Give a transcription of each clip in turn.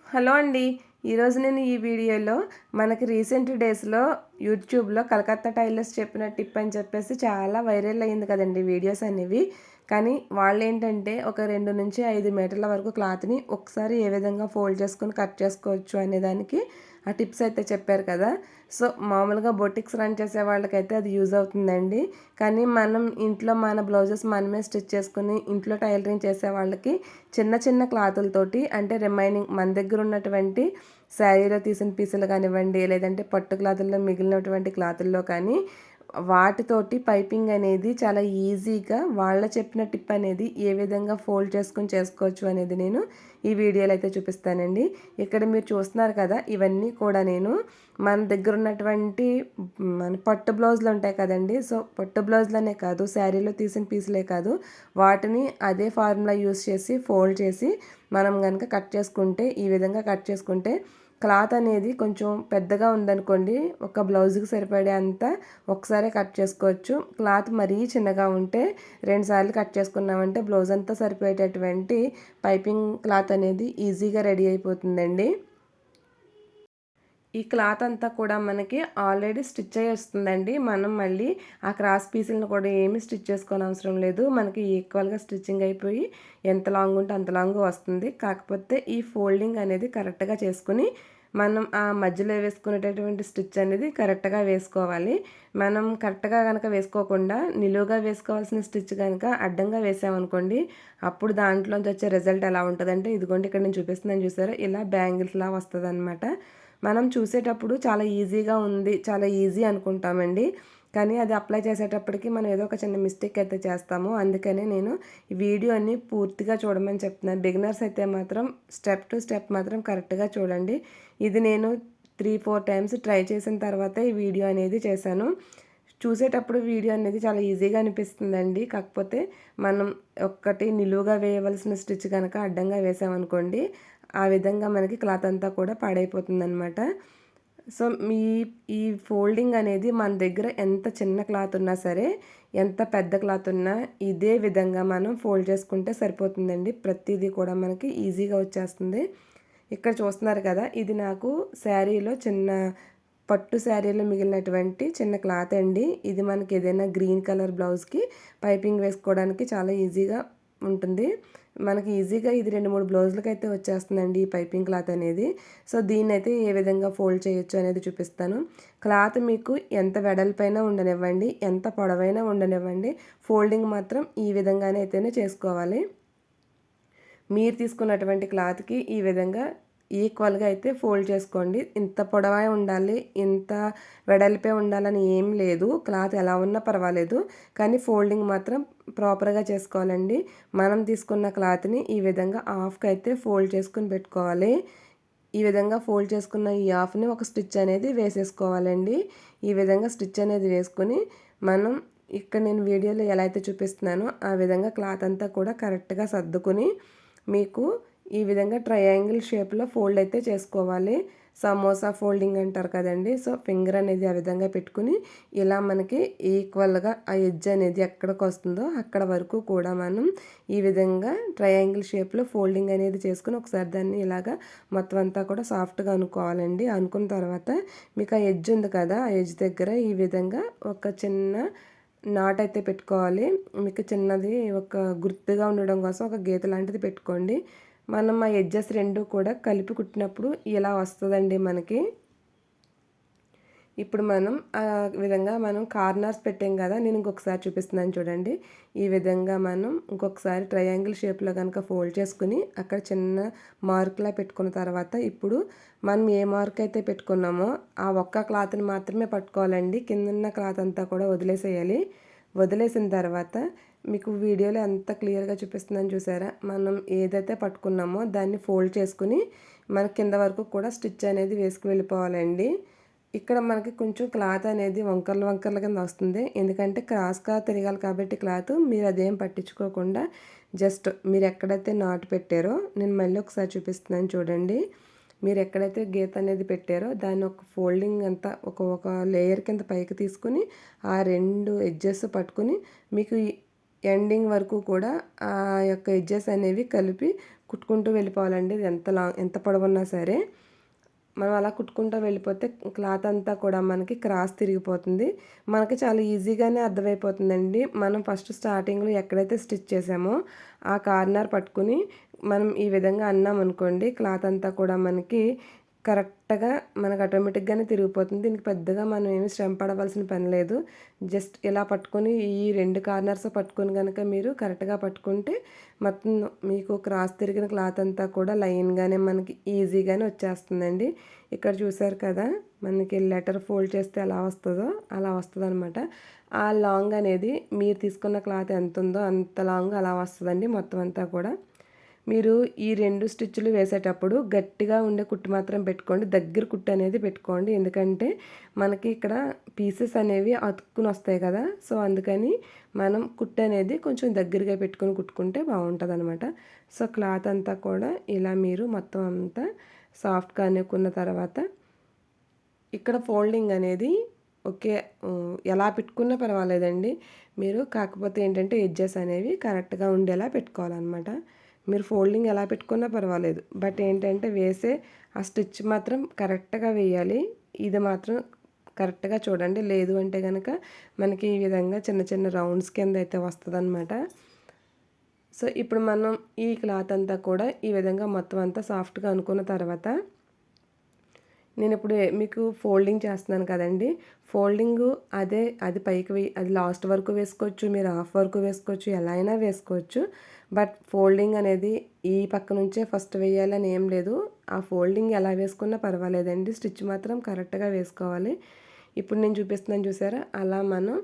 Hello అండి. ఈరోజు నేను ఈ వీడియోలో మనకి రీసెంట్ డేస్‌లో యూట్యూబ్‌లో కలకత్తా టైలర్స్ చెప్పిన టిప్ అని చెప్పేసి చాలా వైరల్ అయింది కదండీ వీడియోస్ అనేవి. కానీ వాళ్ళేంటంటే ఒక 2-5 మీటర్ల వరకు క్లాత్‌ని ఒకసారి ఏ విధంగా ఫోల్డ్ చేసుకొని కట్ చేసుకోవచ్చు అనేదానికి ఆ టిప్స్ అయితే చెప్పారు కదా! సో, మామూలుగా బొటిక్స్ రన్ చేసే వాళ్ళకైతే అది యూజ్ అవుతుందండి. కానీ మనం ఇంట్లో మన బ్లౌజెస్ మనమే స్టిచ్ చేసుకొని ఇంట్లో టైలరింగ్ చేసే వాళ్ళకి చిన్న చిన్న క్లాతులతోటి అంటే రిమైనింగ్ మన దగ్గర ఉన్నటువంటి శారీలో తీసిన పీసులు కానివ్వండి, లేదంటే పట్టు క్లాతుల్లో మిగిలినటువంటి క్లాతుల్లో కానీ వాటితోటి పైపింగ్ అనేది చాలా ఈజీగా వాళ్ళు చెప్పిన టిప్ అనేది ఏ విధంగా ఫోల్డ్ చేసుకొని చేసుకోవచ్చు అనేది నేను ఈ వీడియోలో అయితే చూపిస్తానండి. ఇక్కడ మీరు చూస్తున్నారు కదా! ఇవన్నీ కూడా నేను మన దగ్గర ఉన్నటువంటి మన పట్టు బ్లౌజులు ఉంటాయి కదండీ! సో, పట్టు బ్లౌజులనే కాదు, శారీలో తీసిన పీసులే కాదు, వాటిని అదే ఫార్ములా యూజ్ చేసి ఫోల్డ్ చేసి మనం గనక కట్ చేసుకుంటే, ఈ విధంగా కట్ చేసుకుంటే క్లాత్ అనేది కొంచెం పెద్దగా ఉందనుకోండి, ఒక బ్లౌజ్‌కి సరిపడే అంత ఒకసారే కట్ చేసుకోవచ్చు. క్లాత్ మరీ చిన్నగా ఉంటే 2 సార్లు కట్ చేసుకున్నామంటే బ్లౌజ్ అంతా సరిపోయేటటువంటి పైపింగ్ క్లాత్ అనేది ఈజీగా రెడీ అయిపోతుందండి. ఈ క్లాత్ అంతా కూడా మనకి ఆల్రెడీ స్టిచ్ అయ్యి వస్తుందండి. మనం మళ్ళీ ఆ క్రాస్ పీసులను కూడా ఏమీ స్టిచ్ చేసుకోనవసరం లేదు. మనకి ఈక్వల్‌గా స్టిచ్చింగ్ అయిపోయి ఎంత లాంగ్ ఉంటే అంత లాంగ్ వస్తుంది. కాకపోతే ఈ ఫోల్డింగ్ అనేది కరెక్ట్‌గా చేసుకొని మనం ఆ మధ్యలో వేసుకునేటటువంటి స్టిచ్ అనేది కరెక్ట్‌గా వేసుకోవాలి. మనం కరెక్ట్‌గా గనక వేసుకోకుండా నిలువుగా వేసుకోవాల్సిన స్టిచ్ గనక అడ్డంగా వేసామనుకోండి, అప్పుడు దాంట్లోంచి వచ్చే రిజల్ట్ ఎలా ఉంటదంటే, ఇదిగోండి ఇక్కడ నేను చూపిస్తున్నాను చూసారా? ఇలా బ్యాంగిల్స్‌లా వస్తదనమాట. మనం చూసేటప్పుడు చాలా ఈజీగా ఉంది, చాలా ఈజీ అనుకుంటామండి. కానీ అది అప్లై చేసేటప్పటికి మనం ఏదో ఒక చిన్న మిస్టేక్ అయితే చేస్తాము. అందుకనే నేను ఈ వీడియోని పూర్తిగా చూడమని చెప్తున్నాను. బిగినర్స్ అయితే మాత్రం స్టెప్ టు స్టెప్ మాత్రం కరెక్ట్‌గా చూడండి. ఇది నేను 3, 4 టైమ్స్ ట్రై చేసిన తర్వాతే ఈ వీడియో అనేది చేశాను. చూసేటప్పుడు వీడియో అనేది చాలా ఈజీగా అనిపిస్తుందండి. కాకపోతే మనం ఒక్కటి నిలువుగా వేయవలసిన స్టిచ్ గనక అడ్డంగా వేసామనుకోండి, ఆ విధంగా మనకి క్లాత్ అంతా కూడా పాడైపోతుందనమాట. సో, ఈ ఫోల్డింగ్ అనేది మన దగ్గర ఎంత చిన్న క్లాత్ ఉన్నా సరే, ఎంత పెద్ద క్లాత్ ఉన్నా ఇదే విధంగా మనం ఫోల్డ్ చేసుకుంటే సరిపోతుందండి. ప్రతీదీ కూడా మనకి ఈజీగా వచ్చేస్తుంది. ఇక్కడ చూస్తున్నారు కదా! ఇది నాకు శారీలో చిన్న పట్టు శారీలో మిగిలినటువంటి చిన్న క్లాత్ అండి. ఇది మనకి ఏదైనా గ్రీన్ కలర్ బ్లౌజ్‌కి పైపింగ్ వేసుకోవడానికి చాలా ఈజీగా ఉంటుంది. మనకి ఈజీగా ఇది 2, 3 బ్లౌజులకైతే వచ్చేస్తుందండి ఈ పైపింగ్ క్లాత్ అనేది. సో, దీన్నైతే ఏ విధంగా ఫోల్డ్ చేయొచ్చు అనేది చూపిస్తాను. క్లాత్ మీకు ఎంత వెడల్పైనా ఉండనివ్వండి, ఎంత పొడవైనా ఉండనివ్వండి, ఫోల్డింగ్ మాత్రం ఈ విధంగానే అయితేనే చేసుకోవాలి. మీరు తీసుకున్నటువంటి క్లాత్‌కి ఈ విధంగా ఈక్వల్‌గా అయితే ఫోల్డ్ చేసుకోండి. ఇంత పొడవే ఉండాలి, ఇంత వెడల్పే ఉండాలని ఏం లేదు. క్లాత్ ఎలా ఉన్నా పర్వాలేదు. కానీ ఫోల్డింగ్ మాత్రం ప్రాపర్‌గా చేసుకోవాలండి. మనం తీసుకున్న క్లాత్‌ని ఈ విధంగా హాఫ్‌కి అయితే ఫోల్డ్ చేసుకొని పెట్టుకోవాలి. ఈ విధంగా ఫోల్డ్ చేసుకున్న ఈ హాఫ్‌ని ఒక స్టిచ్ అనేది వేసేసుకోవాలండి. ఈ విధంగా స్టిచ్ అనేది వేసుకొని మనం ఇక్కడ నేను వీడియోలో ఎలా అయితే చూపిస్తున్నానో ఆ విధంగా క్లాత్ అంతా కూడా కరెక్ట్‌గా సర్దుకొని మీకు ఈ విధంగా ట్రయాంగిల్ షేప్‌లో ఫోల్డ్ అయితే చేసుకోవాలి. సమోసా ఫోల్డింగ్ అంటారు కదండీ! సో, ఫింగర్ అనేది ఆ విధంగా పెట్టుకొని ఇలా మనకి ఈక్వల్‌గా ఆ ఎడ్జ్ అనేది ఎక్కడికొస్తుందో అక్కడ వరకు కూడా మనం ఈ విధంగా ట్రయాంగిల్ షేప్‌లో ఫోల్డింగ్ అనేది చేసుకొని ఒకసారి దాన్ని ఇలాగా మొత్తం అంతా కూడా సాఫ్ట్‌గా అనుకోవాలండి. అనుకున్న తర్వాత మీకు ఆ ఎడ్జ్ ఉంది కదా! ఆ ఎడ్జ్ దగ్గర ఈ విధంగా ఒక చిన్న నాటయితే పెట్టుకోవాలి. మీకు చిన్నది ఒక గుర్తుగా ఉండడం కోసం ఒక గీత లాంటిది పెట్టుకోండి. మనం ఆ ఎడ్జెస్ 2 కూడా కలిపి కుట్టినప్పుడు ఇలా వస్తదండి మనకి. ఇప్పుడు మనం ఆ విధంగా మనం కార్నర్స్ పెట్టాం కదా! నేను ఇంకొకసారి చూపిస్తున్నాను చూడండి. ఈ విధంగా మనం ఇంకొకసారి ట్రయాంగిల్ షేప్‌లో గనక ఫోల్డ్ చేసుకొని అక్కడ చిన్న మార్క్‌లా పెట్టుకున్న తర్వాత ఇప్పుడు మనం ఏ మార్క్ అయితే పెట్టుకున్నామో ఆ ఒక్క క్లాత్‌ని మాత్రమే పట్టుకోవాలండి. కిందున్న క్లాత్ అంతా కూడా వదిలేసేయాలి. వదిలేసిన తర్వాత మీకు వీడియోలో ఎంత క్లియర్‌గా చూపిస్తున్నాను చూసారా? మనం ఏదైతే పట్టుకున్నామో దాన్ని ఫోల్డ్ చేసుకొని మన కింద వరకు కూడా స్టిచ్ అనేది వేసుకు వెళ్ళిపోవాలండి. ఇక్కడ మనకి కొంచెం క్లాత్ అనేది వంకర్లు వంకర్ల కింద వస్తుంది. ఎందుకంటే క్రాస్‌గా తిరగాలి కాబట్టి క్లాత్ మీరు అదేం పట్టించుకోకుండా జస్ట్ మీరు ఎక్కడైతే నాటు పెట్టారో నేను మళ్ళీ ఒకసారి చూపిస్తున్నాను చూడండి. మీరు ఎక్కడైతే గీత అనేది పెట్టారో దాన్ని ఒక ఫోల్డింగ్ అంతా ఒక లేయర్ కింద పైకి తీసుకొని ఆ 2 ఎడ్జెస్ పట్టుకొని మీకు ఎండింగ్ వరకు కూడా ఆ యొక్క ఎడ్జెస్ అనేవి కలిపి కుట్టుకుంటూ వెళ్ళిపోవాలండి. ఇది ఎంత పొడవున్నా సరే. మనం అలా కుట్టుకుంటూ వెళ్ళిపోతే క్లాత్ అంతా కూడా మనకి క్రాస్ తిరిగిపోతుంది. మనకి చాలా ఈజీగానే అర్థమైపోతుందండి. మనం ఫస్ట్ స్టార్టింగ్‌లో ఎక్కడైతే స్టిచ్ చేసామో ఆ కార్నర్ పట్టుకుని మనం ఈ విధంగా అన్నామనుకోండి, క్లాత్ అంతా కూడా మనకి కరెక్ట్‌గా మనకు ఆటోమేటిక్‌గానే తిరిగిపోతుంది. దీనికి పెద్దగా మనం ఏమి శ్రమ పడవలసిన పని లేదు. జస్ట్ ఇలా పట్టుకొని ఈ 2 కార్నర్స్ పట్టుకొని గనక మీరు కరెక్ట్‌గా పట్టుకుంటే మొత్తం మీకు క్రాస్ తిరిగిన క్లాత్ అంతా కూడా లైన్‌గానే మనకి ఈజీగానే వచ్చేస్తుందండి. ఇక్కడ చూసారు కదా! మనకి లెటర్ ఫోల్డ్ చేస్తే ఎలా వస్తదో అలా వస్తదనమాట. ఆ లాంగ్ అనేది మీరు తీసుకున్న క్లాత్ ఎంతుందో అంత లాంగ్ అలా వస్తదండి మొత్తం అంతా కూడా. మీరు ఈ 2 స్టిచ్‌లు వేసేటప్పుడు గట్టిగా ఉండే కుట్టు మాత్రం పెట్టుకోండి. దగ్గర కుట్టు అనేది పెట్టుకోండి. ఎందుకంటే మనకి ఇక్కడ పీసెస్ అనేవి అతుక్కుని వస్తాయి కదా! సో, అందుకని మనం కుట్టు అనేది కొంచెం దగ్గరగా పెట్టుకొని కుట్టుకుంటే బావుంటదనమాట. సో, క్లాత్ అంతా కూడా ఇలా మీరు మొత్తం అంతా సాఫ్ట్‌గా అనుకున్న తర్వాత ఇక్కడ ఫోల్డింగ్ అనేది ఓకే. ఎలా పెట్టుకున్నా పర్వాలేదండి. మీరు కాకపోతే ఏంటంటే ఎడ్జెస్ అనేవి కరెక్ట్‌గా ఉండేలా పెట్టుకోవాలనమాట. మీరు ఫోల్డింగ్ ఎలా పెట్టుకున్నా పర్వాలేదు. బట్ ఏంటంటే వేసే ఆ స్టిచ్ మాత్రం కరెక్ట్‌గా వేయాలి. ఇది మాత్రం కరెక్ట్‌గా చూడండి. లేదు అంటే గనక మనకి ఈ విధంగా చిన్న చిన్న రౌండ్స్ కింద అయితే వస్తదనమాట. సో, ఇప్పుడు మనం ఈ క్లాత్ అంతా కూడా ఈ విధంగా మొత్తం అంతా సాఫ్ట్‌గా అనుకున్న తర్వాత నేనిప్పుడు మీకు ఫోల్డింగ్ చేస్తున్నాను కదండీ! ఫోల్డింగు అది పైకి అది లాస్ట్ వరకు వేసుకోవచ్చు. మీరు హాఫ్ వరకు వేసుకోవచ్చు. ఎలా అయినా వేసుకోవచ్చు. బట్ ఫోల్డింగ్ అనేది ఈ పక్క నుంచే ఫస్ట్ వేయాలని ఏం లేదు. ఆ ఫోల్డింగ్ ఎలా వేసుకున్నా పర్వాలేదండి. స్టిచ్ మాత్రం కరెక్ట్‌గా వేసుకోవాలి. ఇప్పుడు నేను చూపిస్తున్నాను చూసారా? అలా మనం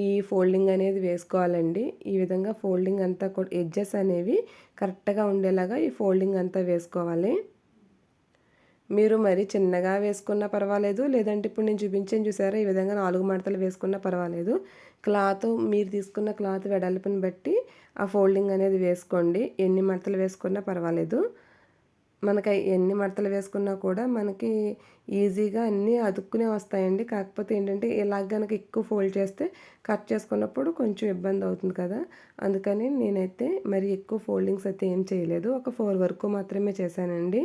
ఈ ఫోల్డింగ్ అనేది వేసుకోవాలండి. ఈ విధంగా ఫోల్డింగ్ అంతా కూడా ఎడ్జెస్ అనేవి కరెక్ట్‌గా ఉండేలాగా ఈ ఫోల్డింగ్ అంతా వేసుకోవాలి. మీరు మరీ చిన్నగా వేసుకున్నా పర్వాలేదు. లేదంటే ఇప్పుడు నేను చూపించాను చూసారా? ఈ విధంగా 4 మడతలు వేసుకున్నా పర్వాలేదు. మీరు తీసుకున్న క్లాత్ వెడల్పుని బట్టి ఆ ఫోల్డింగ్ అనేది వేసుకోండి. ఎన్ని మడతలు వేసుకున్నా పర్వాలేదు. మనకి ఎన్ని మడతలు వేసుకున్నా కూడా మనకి ఈజీగా అన్నీ అతుక్కునే వస్తాయండి. కాకపోతే ఏంటంటే ఇలాగ గనక ఎక్కువ ఫోల్డ్ చేస్తే కట్ చేసుకున్నప్పుడు కొంచెం ఇబ్బంది అవుతుంది కదా! అందుకని నేనైతే మరి ఎక్కువ ఫోల్డింగ్స్ అయితే ఏం చేయలేదు. ఒక 4 వరకు మాత్రమే చేశానండి.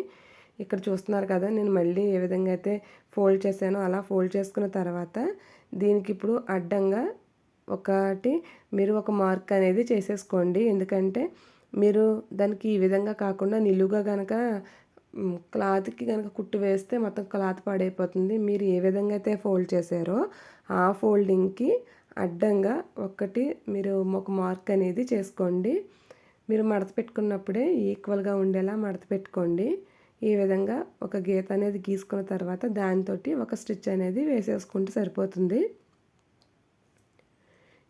ఇక్కడ చూస్తున్నారు కదా! నేను మళ్ళీ ఏ విధంగా అయితే ఫోల్డ్ చేశానో అలా ఫోల్డ్ చేసుకున్న తర్వాత దీనికి ఇప్పుడు అడ్డంగా మీరు ఒక మార్క్ అనేది చేసేసుకోండి. ఎందుకంటే మీరు దానికి ఈ విధంగా కాకుండా నిలువుగా గనక క్లాత్‌కి గనక కుట్టు వేస్తే మొత్తం క్లాత్ పాడైపోతుంది. మీరు ఏ విధంగా అయితే ఫోల్డ్ చేశారో ఆ ఫోల్డింగ్‌కి అడ్డంగా మీరు ఒక మార్క్ అనేది చేసుకోండి. మీరు మడత పెట్టుకున్నప్పుడే ఈక్వల్‌గా ఉండేలా మడత పెట్టుకోండి. ఈ విధంగా ఒక గీత అనేది గీసుకున్న తర్వాత దానితోటి ఒక స్టిచ్ అనేది వేసేసుకుంటే సరిపోతుంది.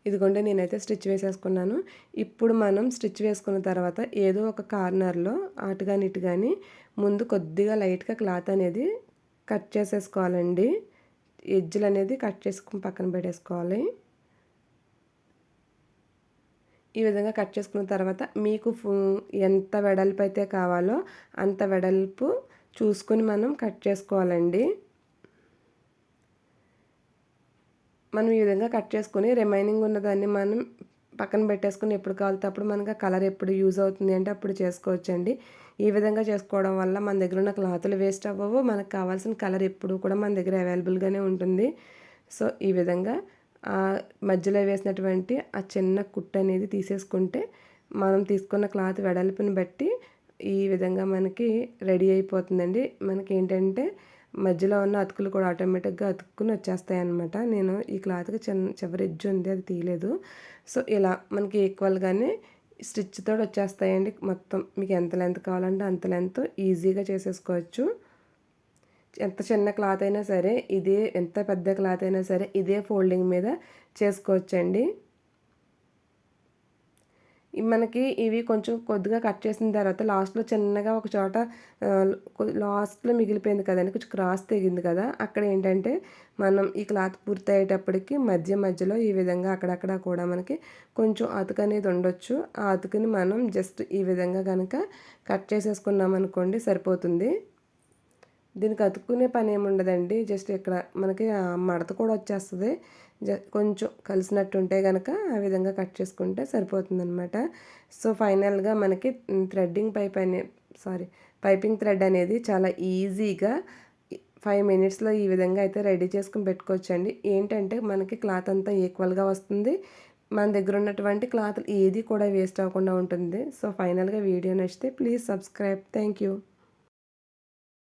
ఇదిగోండి నేనైతే స్టిచ్ వేసేసుకున్నాను. ఇప్పుడు మనం స్టిచ్ వేసుకున్న తర్వాత ఏదో ఒక కార్నర్‌లో అటు గాని ఇటు గాని ముందు కొద్దిగా లైట్‌గా క్లాత్ అనేది కట్ చేసేసుకోవాలండి. ఎడ్జ్‌లనేది కట్ చేసుకొని పక్కన పెట్టేసుకోవాలి. ఈ విధంగా కట్ చేసుకున్న తర్వాత మీకు ఎంత వెడల్పు అయితే కావాలో అంత వెడల్పు చూసుకొని మనం కట్ చేసుకోవాలండి. మనం ఈ విధంగా కట్ చేసుకొని రిమైనింగ్ ఉన్నదాన్ని మనం పక్కన పెట్టేసుకొని ఎప్పుడు కావాలితే అప్పుడు మనకు ఆ కలర్ ఎప్పుడు యూజ్ అవుతుంది అంటే అప్పుడు చేసుకోవచ్చండి. ఈ విధంగా చేసుకోవడం వల్ల మన దగ్గర ఉన్న క్లాతులు వేస్ట్ అవ్వవు. మనకు కావాల్సిన కలర్ ఎప్పుడు కూడా మన దగ్గర అవైలబుల్‌గానే ఉంటుంది. సో, ఈ విధంగా మధ్యలో వేసినటువంటి ఆ చిన్న కుట్టు అనేది తీసేసుకుంటే మనం తీసుకున్న క్లాత్ వెడల్పుని బట్టి ఈ విధంగా మనకి రెడీ అయిపోతుందండి. మనకేంటంటే మధ్యలో ఉన్న అతుకులు కూడా ఆటోమేటిక్‌గా అతుక్కుని వచ్చేస్తాయన్నమాట. నేను ఈ క్లాత్‌కి చివరి ఎడ్జ్ ఉంది అది తీయలేదు. సో, ఇలా మనకి ఈక్వల్‌గానే స్టిచ్‌తోటి వచ్చేస్తాయండి మొత్తం. మీకు ఎంత లెంత్ కావాలంటే అంత లెంత్ ఈజీగా చేసేసుకోవచ్చు. ఎంత చిన్న క్లాత్ అయినా సరే ఎంత పెద్ద క్లాత్ అయినా సరే ఇదే ఫోల్డింగ్ మీద చేసుకోవచ్చండి. మనకి ఇవి కొంచెం కొద్దిగా కట్ చేసిన తర్వాత లాస్ట్‌లో చిన్నగా ఒక చోట లాస్ట్‌లో మిగిలిపోయింది కదండీ! కొంచెం క్రాస్ తెగింది కదా! అక్కడ ఏంటంటే మనం ఈ క్లాత్ పూర్తయ్యేటప్పటికి మధ్యలో ఈ విధంగా అక్కడక్కడ కూడా మనకి కొంచెం అతుకు అనేది ఉండొచ్చు. ఆ అతుకుని మనం జస్ట్ ఈ విధంగా గనక కట్ చేసేసుకున్నామనుకోండి సరిపోతుంది. దీనికి అతుక్కునే పనేముండదండి. జస్ట్ ఇక్కడ మనకి మడత కూడా వచ్చేస్తది. కొంచెం కలిసినట్టుంటే గనక ఆ విధంగా కట్ చేసుకుంటే సరిపోతుందనమాట. సో, ఫైనల్‌గా మనకి థ్రెడ్డింగ్ పైపింగ్ థ్రెడ్ అనేది చాలా ఈజీగా 5 మినిట్స్‌లో ఈ విధంగా అయితే రెడీ చేసుకొని పెట్టుకోవచ్చండి. ఏంటంటే మనకి క్లాత్ అంతా ఈక్వల్‌గా వస్తుంది. మన దగ్గర ఉన్నటువంటి క్లాత్ ఏది కూడా వేస్ట్ అవ్వకుండా ఉంటుంది. సో, ఫైనల్‌గా వీడియో నచ్చితే ప్లీజ్ సబ్స్క్రైబ్. Thank you.